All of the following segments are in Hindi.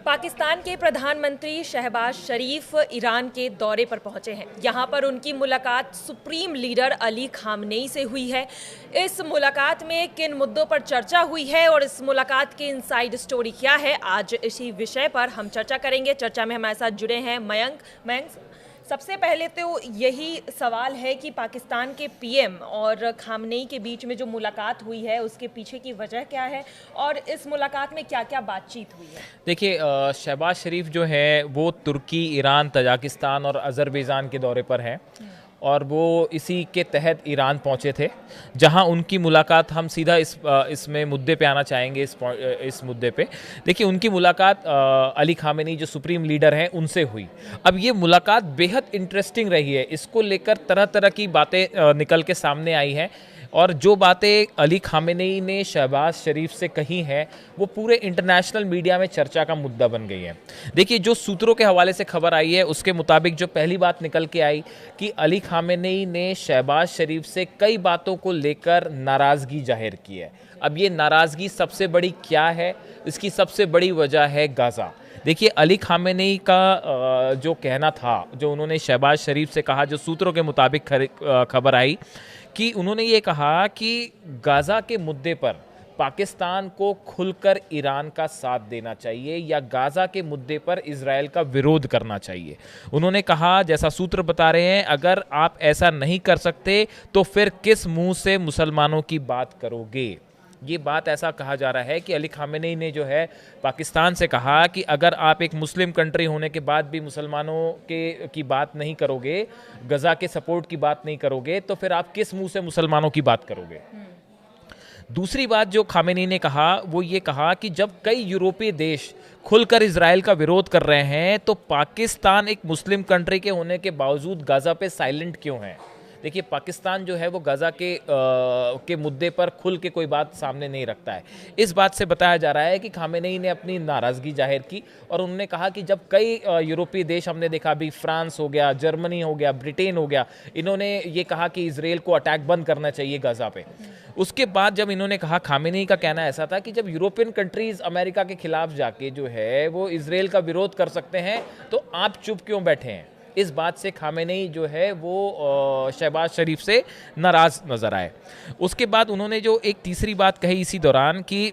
पाकिस्तान के प्रधानमंत्री शहबाज शरीफ ईरान के दौरे पर पहुंचे हैं। यहां पर उनकी मुलाकात सुप्रीम लीडर अली खामनेई से हुई है। इस मुलाकात में किन मुद्दों पर चर्चा हुई है और इस मुलाकात की इनसाइड स्टोरी क्या है, आज इसी विषय पर हम चर्चा करेंगे। चर्चा में हमारे साथ जुड़े हैं मयंक। सबसे पहले तो यही सवाल है कि पाकिस्तान के पीएम और खामनेई के बीच में जो मुलाकात हुई है उसके पीछे की वजह क्या है और इस मुलाकात में क्या क्या बातचीत हुई है। देखिए, शहबाज शरीफ जो है वो तुर्की, ईरान, तजाकिस्तान और अज़रबैजान के दौरे पर हैं और वो इसी के तहत ईरान पहुंचे थे, जहां उनकी मुलाकात हम सीधा इसमें मुद्दे पे आना चाहेंगे। इस मुद्दे पे देखिए, उनकी मुलाकात अली खामेनी जो सुप्रीम लीडर हैं उनसे हुई। अब ये मुलाकात बेहद इंटरेस्टिंग रही है। इसको लेकर तरह तरह की बातें निकल के सामने आई हैं और जो बातें अली खामेनी ने शहबाज शरीफ से कही हैं वो पूरे इंटरनेशनल मीडिया में चर्चा का मुद्दा बन गई है। देखिए, जो सूत्रों के हवाले से खबर आई है उसके मुताबिक जो पहली बात निकल के आई कि अली खामेनी ने शहबाज शरीफ से कई बातों को लेकर नाराज़गी जाहिर की है। अब ये नाराज़गी सबसे बड़ी क्या है? इसकी सबसे बड़ी वजह है गाज़ा। देखिए, अली खामेनी का जो कहना था, जो उन्होंने शहबाज शरीफ से कहा, जो सूत्रों के मुताबिक खबर आई कि उन्होंने ये कहा कि गाज़ा के मुद्दे पर पाकिस्तान को खुलकर ईरान का साथ देना चाहिए या गाज़ा के मुद्दे पर इजराइल का विरोध करना चाहिए। उन्होंने कहा, जैसा सूत्र बता रहे हैं, अगर आप ऐसा नहीं कर सकते तो फिर किस मुंह से मुसलमानों की बात करोगे। ये बात ऐसा कहा जा रहा है कि अली खामेनी ने जो है पाकिस्तान से कहा कि अगर आप एक मुस्लिम कंट्री होने के बाद भी मुसलमानों की बात नहीं करोगे, गजा के सपोर्ट की बात नहीं करोगे, तो फिर आप किस मुंह से मुसलमानों की बात करोगे। दूसरी बात जो खामेनी ने कहा वो ये कहा कि जब कई यूरोपीय देश खुलकर इजराइल का विरोध कर रहे हैं तो पाकिस्तान एक मुस्लिम कंट्री के होने के बावजूद गाज़ा पे साइलेंट क्यों है। देखिए, पाकिस्तान जो है वो गाज़ा के मुद्दे पर खुल के कोई बात सामने नहीं रखता है। इस बात से बताया जा रहा है कि खामेनेई ने अपनी नाराज़गी जाहिर की और उन्होंने कहा कि जब कई यूरोपीय देश हमने देखा, अभी फ्रांस हो गया, जर्मनी हो गया, ब्रिटेन हो गया, इन्होंने ये कहा कि इजराइल को अटैक बंद करना चाहिए गाज़ा पे। उसके बाद जब इन्होंने कहा, खामेनेई का कहना ऐसा था कि जब यूरोपियन कंट्रीज़ अमेरिका के खिलाफ जाके जो है वो इजराइल का विरोध कर सकते हैं तो आप चुप क्यों बैठे हैं। इस बात से खामेनेई जो है वो शहबाज शरीफ से नाराज नजर आए। उसके बाद उन्होंने जो एक तीसरी बात कही इसी दौरान कि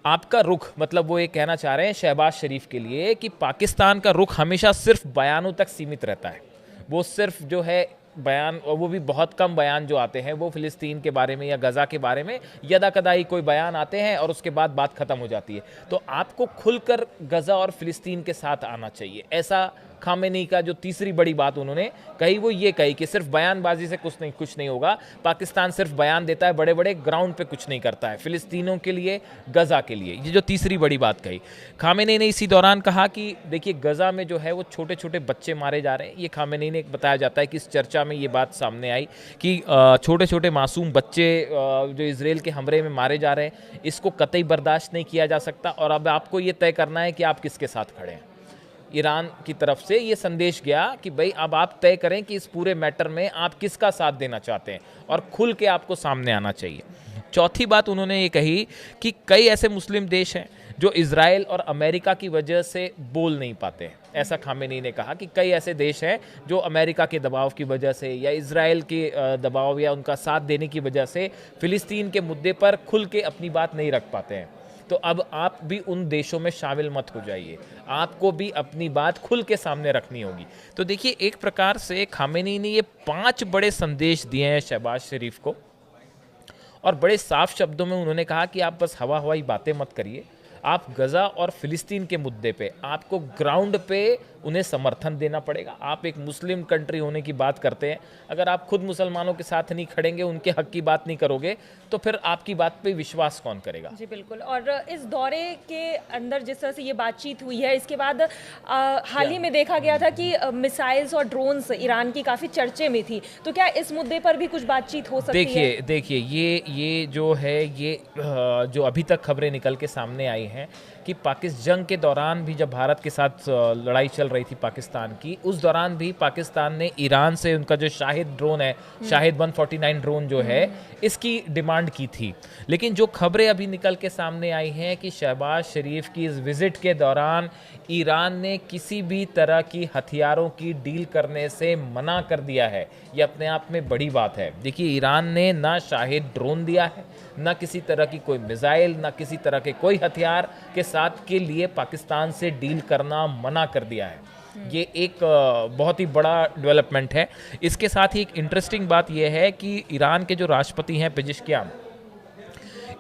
आपका रुख, मतलब वो ये कहना चाह रहे हैं शहबाज शरीफ के लिए कि पाकिस्तान का रुख हमेशा सिर्फ बयानों तक सीमित रहता है। वो सिर्फ जो है बयान, और वो भी बहुत कम बयान जो आते हैं वो फ़िलिस्तीन के बारे में या गज़ा के बारे में यदा कदाई कोई बयान आते हैं और उसके बाद बात ख़त्म हो जाती है। तो आपको खुलकर गज़ा और फ़िलिस्तीन के साथ आना चाहिए। ऐसा खामेनी का जो तीसरी बड़ी बात उन्होंने कही वो ये कही कि सिर्फ बयानबाजी से कुछ नहीं होगा। पाकिस्तान सिर्फ बयान देता है, बड़े बड़े ग्राउंड पे कुछ नहीं करता है फ़िलिस्तीनों के लिए, गज़ा के लिए। ये जो तीसरी बड़ी बात कही खामेनी ने इसी दौरान कहा कि देखिए, गज़ा में जो है वो छोटे छोटे बच्चे मारे जा रहे हैं। ये खामेनी ने बताया जाता है कि इस चर्चा में ये बात सामने आई कि छोटे छोटे मासूम बच्चे जो इजराइल के हमले में मारे जा रहे हैं, इसको कतई बर्दाश्त नहीं किया जा सकता और अब आपको ये तय करना है कि आप किसके साथ खड़े हैं। ईरान की तरफ से ये संदेश गया कि भाई अब आप तय करें कि इस पूरे मैटर में आप किसका साथ देना चाहते हैं और खुल के आपको सामने आना चाहिए। चौथी बात उन्होंने ये कही कि कई ऐसे मुस्लिम देश हैं जो इजराइल और अमेरिका की वजह से बोल नहीं पाते हैं। ऐसा खामेनी ने कहा कि कई ऐसे देश हैं जो अमेरिका के दबाव की वजह से या इजराइल के दबाव या उनका साथ देने की वजह से फ़िलिस्तीन के मुद्दे पर खुल के अपनी बात नहीं रख पाते हैं। तो अब आप भी उन देशों में शामिल मत हो जाइए, आपको भी अपनी बात खुल के सामने रखनी होगी। तो देखिए, एक प्रकार से खामेनी ने ये 5 बड़े संदेश दिए हैं शहबाज शरीफ को और बड़े साफ शब्दों में उन्होंने कहा कि आप बस हवाई बातें मत करिए। आप गज़ा और फ़िलिस्तीन के मुद्दे पे आपको ग्राउंड पे उन्हें समर्थन देना पड़ेगा। आप एक मुस्लिम कंट्री होने की बात करते हैं, अगर आप खुद मुसलमानों के साथ नहीं खड़ेंगे, उनके हक की बात नहीं करोगे, तो फिर आपकी बात पे विश्वास कौन करेगा। जी बिल्कुल। और इस दौरे के अंदर जिस तरह से ये बातचीत हुई है, इसके बाद हाल ही में देखा गया था कि मिसाइल्स और ड्रोन्स ईरान की काफ़ी चर्चे में थी, तो क्या इस मुद्दे पर भी कुछ बातचीत हो सकती है? देखिए ये जो है ये जो अभी तक खबरें निकल के सामने आई हैं कि पाकिस्तान जंग के दौरान भी जब भारत के साथ लड़ाई चल रही थी पाकिस्तान की, उस दौरान भी पाकिस्तान ने ईरान से उनका जो शाहिद ड्रोन है, शाहिद 149 ड्रोन जो है, इसकी डिमांड की थी। लेकिन जो खबरें अभी निकल के सामने आई हैं कि शहबाज शरीफ की इस विजिट के दौरान ईरान ने किसी भी तरह की हथियारों की डील करने से मना कर दिया है। ये अपने आप में बड़ी बात है। देखिए, ईरान ने ना शाहिद ड्रोन दिया है, ना किसी तरह की कोई मिसाइल, ना किसी तरह के कोई हथियार के साथ के लिए पाकिस्तान से डील करना मना कर दिया है। ये एक बहुत ही बड़ा डेवलपमेंट है। इसके साथ ही एक इंटरेस्टिंग बात यह है कि ईरान के जो राष्ट्रपति हैं पेजिशकियान,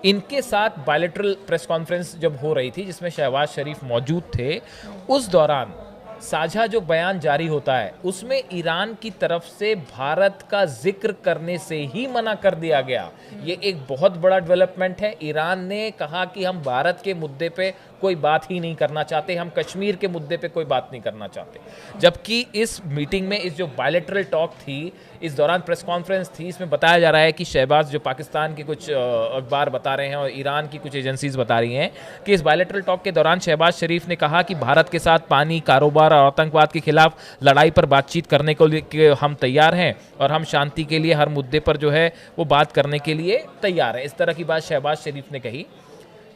इनके साथ बायलैटरल प्रेस कॉन्फ्रेंस जब हो रही थी जिसमें शहबाज शरीफ मौजूद थे, उस दौरान साझा जो बयान जारी होता है उसमें ईरान की तरफ से भारत का जिक्र करने से ही मना कर दिया गया। ये एक बहुत बड़ा डेवलपमेंट है। ईरान ने कहा कि हम भारत के मुद्दे पे कोई बात ही नहीं करना चाहते, हम कश्मीर के मुद्दे पे कोई बात नहीं करना चाहते। जबकि इस मीटिंग में, इस जो बायलैटरल टॉक थी, इस दौरान प्रेस कॉन्फ्रेंस थी, इसमें बताया जा रहा है कि शहबाज, जो पाकिस्तान के कुछ अखबार बता रहे हैं और ईरान की कुछ एजेंसीज बता रही हैं कि इस बायलैटरल टॉक के दौरान शहबाज शरीफ ने कहा कि भारत के साथ पानी, कारोबार और आतंकवाद के खिलाफ लड़ाई पर बातचीत करने को हम तैयार हैं और हम शांति के लिए हर मुद्दे पर जो है वो बात करने के लिए तैयार हैं। इस तरह की बात शहबाज शरीफ ने कही।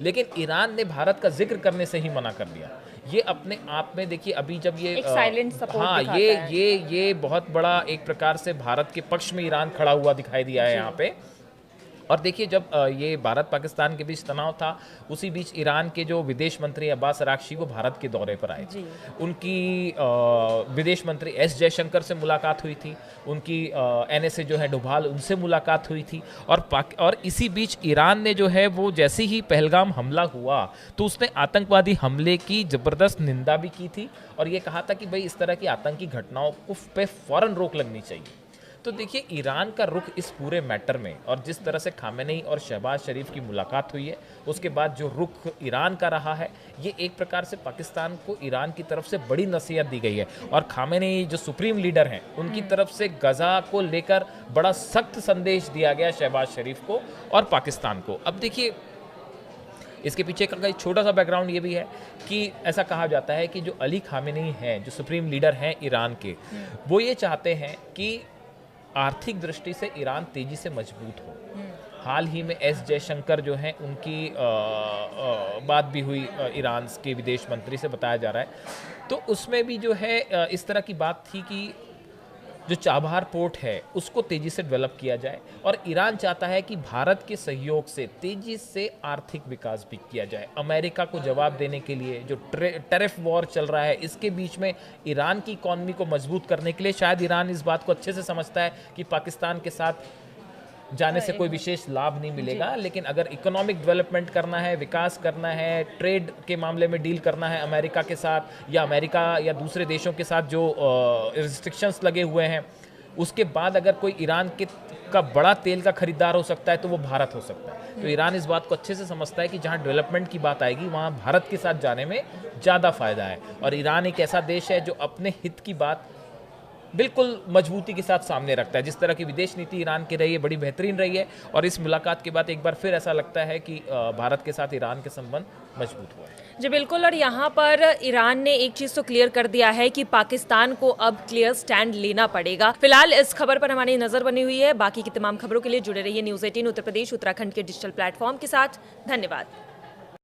लेकिन ईरान ने भारत का जिक्र करने से ही मना कर दिया। ये अपने आप में देखिए, अभी जब ये एक साइलेंट सपोर्ट हाँ, ये बहुत बड़ा एक प्रकार से भारत के पक्ष में ईरान खड़ा हुआ दिखाई दिया है यहाँ पे। और देखिए, जब ये भारत पाकिस्तान के बीच तनाव था, उसी बीच ईरान के जो विदेश मंत्री अब्बास अरागची वो भारत के दौरे पर आए थे। उनकी विदेश मंत्री एस जयशंकर से मुलाकात हुई थी, उनकी NSA जो है डोभाल, उनसे मुलाकात हुई थी। और इसी बीच ईरान ने जो है वो जैसे ही पहलगाम हमला हुआ तो उसने आतंकवादी हमले की ज़बरदस्त निंदा भी की थी और ये कहा था कि भाई इस तरह की आतंकी घटनाओं पे फ़ौरन रोक लगनी चाहिए। तो देखिए, ईरान का रुख इस पूरे मैटर में, और जिस तरह से खामेनेई और शहबाज शरीफ की मुलाकात हुई है, उसके बाद जो रुख ईरान का रहा है, ये एक प्रकार से पाकिस्तान को ईरान की तरफ से बड़ी नसीहत दी गई है। और खामेनेई जो सुप्रीम लीडर हैं, उनकी तरफ से गजा को लेकर बड़ा सख्त संदेश दिया गया शहबाज शरीफ को और पाकिस्तान को। अब देखिए, इसके पीछे का एक छोटा सा बैकग्राउंड ये भी है कि ऐसा कहा जाता है कि जो अली खामेनेई हैं, जो सुप्रीम लीडर हैं ईरान के, वो ये चाहते हैं कि आर्थिक दृष्टि से ईरान तेजी से मजबूत हो। हाल ही में एस जयशंकर जो हैं, उनकी बात भी हुई ईरान के विदेश मंत्री से, बताया जा रहा है। तो उसमें भी जो है इस तरह की बात थी कि जो चाबहार पोर्ट है उसको तेजी से डेवलप किया जाए और ईरान चाहता है कि भारत के सहयोग से तेजी से आर्थिक विकास भी किया जाए। अमेरिका को जवाब देने के लिए जो टैरिफ वॉर चल रहा है, इसके बीच में ईरान की इकॉनमी को मजबूत करने के लिए शायद ईरान इस बात को अच्छे से समझता है कि पाकिस्तान के साथ जाने से कोई विशेष लाभ नहीं मिलेगा, लेकिन अगर इकोनॉमिक डेवलपमेंट करना है, विकास करना है, ट्रेड के मामले में डील करना है अमेरिका के साथ, या अमेरिका या दूसरे देशों के साथ जो रिस्ट्रिक्शंस लगे हुए हैं, उसके बाद अगर कोई ईरान का बड़ा तेल का खरीदार हो सकता है तो वो भारत हो सकता है। तो ईरान इस बात को अच्छे से समझता है कि जहाँ डेवलपमेंट की बात आएगी वहाँ भारत के साथ जाने में ज़्यादा फायदा है। और ईरान एक ऐसा देश है जो अपने हित की बात बिल्कुल मजबूती के साथ सामने रखता है। जिस तरह की विदेश नीति ईरान की रही है, बड़ी बेहतरीन रही है, और इस मुलाकात के बाद एक बार फिर ऐसा लगता है कि भारत के साथ ईरान के संबंध मजबूत हुए हैं। जी बिल्कुल, और यहाँ पर ईरान ने एक चीज़ तो क्लियर कर दिया है कि पाकिस्तान को अब क्लियर स्टैंड लेना पड़ेगा। फिलहाल इस खबर पर हमारी नज़र बनी हुई है। बाकी की तमाम खबरों के लिए जुड़े रहिए न्यूज़ 18 उत्तर प्रदेश उत्तराखंड के डिजिटल प्लेटफॉर्म के साथ। धन्यवाद।